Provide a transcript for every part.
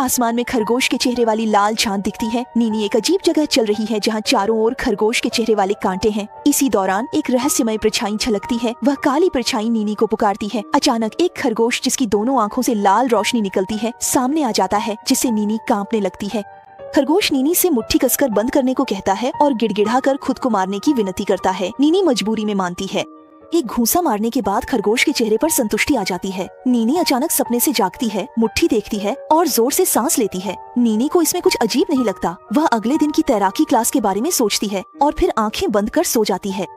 आसमान में खरगोश के चेहरे वाली लाल चांद दिखती है। नीनी एक अजीब जगह चल रही है जहाँ चारों ओर खरगोश के चेहरे वाले कांटे हैं। इसी दौरान एक रहस्यमय परछाई झलकती है। वह काली परछाई नीनी को पुकारती है। अचानक एक खरगोश जिसकी दोनों आँखों से लाल रोशनी निकलती है सामने आ जाता है, जिससे नीनी कांपने लगती है। खरगोश नीनी से मुट्ठी कसकर बंद करने को कहता है और गिड़गिड़ाकर खुद को मारने की विनती करता है। नीनी मजबूरी में मानती है। एक घूंसा मारने के बाद खरगोश के चेहरे पर संतुष्टि आ जाती है। नीनी अचानक सपने से जागती है, मुट्ठी देखती है और जोर से सांस लेती है। नीनी को इसमें कुछ अजीब नहीं लगता। वह अगले दिन की तैराकी क्लास के बारे में सोचती है और फिर आंखें बंद कर सो जाती है।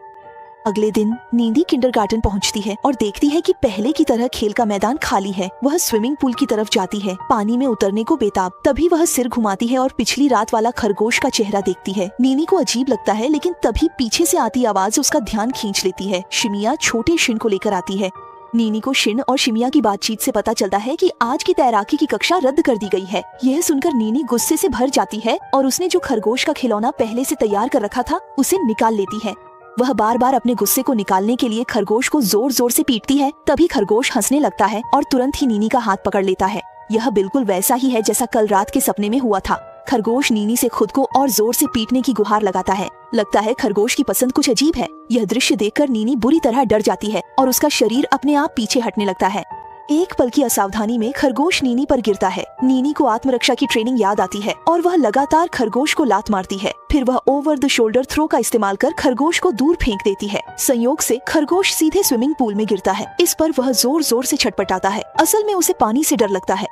अगले दिन नीनी किंडरगार्टन पहुंचती है और देखती है कि पहले की तरह खेल का मैदान खाली है। वह स्विमिंग पूल की तरफ जाती है, पानी में उतरने को बेताब। तभी वह सिर घुमाती है और पिछली रात वाला खरगोश का चेहरा देखती है। नीनी को अजीब लगता है, लेकिन तभी पीछे से आती आवाज उसका ध्यान खींच लेती है। शिमिया छोटे शिन को लेकर आती है। नीनी को शिन और शिमिया की बातचीत से पता चलता है कि आज की तैराकी की कक्षा रद्द कर दी गई है। यह सुनकर नीनी गुस्से से भर जाती है और उसने जो खरगोश का खिलौना पहले से तैयार कर रखा था उसे निकाल लेती है। वह बार बार अपने गुस्से को निकालने के लिए खरगोश को जोर जोर से पीटती है। तभी खरगोश हंसने लगता है और तुरंत ही नीनी का हाथ पकड़ लेता है। यह बिल्कुल वैसा ही है जैसा कल रात के सपने में हुआ था। खरगोश नीनी से खुद को और जोर से पीटने की गुहार लगाता है। लगता है खरगोश की पसंद कुछ अजीब है। यह दृश्य देखकर नीनी बुरी तरह डर जाती है और उसका शरीर अपने आप पीछे हटने लगता है। एक पल की असावधानी में खरगोश नीनी पर गिरता है। नीनी को आत्मरक्षा की ट्रेनिंग याद आती है और वह लगातार खरगोश को लात मारती है। फिर वह ओवर द शोल्डर थ्रो का इस्तेमाल कर खरगोश को दूर फेंक देती है। संयोग से खरगोश सीधे स्विमिंग पूल में गिरता है। इस पर वह जोर जोर से छटपटाता है। असल में उसे पानी से डर लगता है।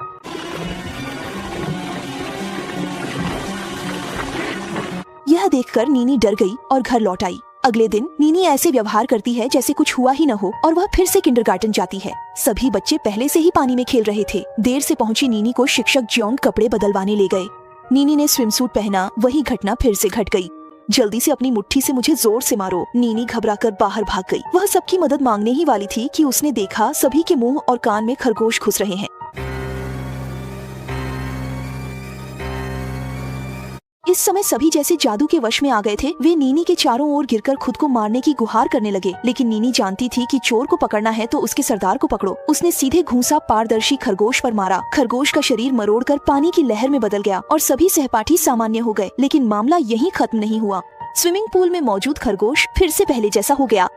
यह देखकर नीनी डर गई और घर लौट आई। अगले दिन नीनी ऐसे व्यवहार करती है जैसे कुछ हुआ ही न हो और वह फिर से किंडरगार्टन जाती है। सभी बच्चे पहले से ही पानी में खेल रहे थे। देर से पहुंची नीनी को शिक्षक जॉन कपड़े बदलवाने ले गए। नीनी ने स्विमसूट पहना। वही घटना फिर से घट गई। जल्दी से अपनी मुट्ठी से मुझे जोर से मारो। नीनी घबराकर बाहर भाग गई। वह सबकी मदद मांगने ही वाली थी कि उसने देखा सभी के मुंह और कान में खरगोश घुस रहे हैं। इस समय सभी जैसे जादू के वश में आ गए थे। वे नीनी के चारों ओर गिरकर खुद को मारने की गुहार करने लगे, लेकिन नीनी जानती थी कि चोर को पकड़ना है तो उसके सरदार को पकड़ो। उसने सीधे घूंसा पारदर्शी खरगोश पर मारा। खरगोश का शरीर मरोड़कर पानी की लहर में बदल गया और सभी सहपाठी सामान्य हो गए। लेकिन मामला यहीं खत्म नहीं हुआ। स्विमिंग पूल में मौजूद खरगोश फिर से पहले जैसा हो गया।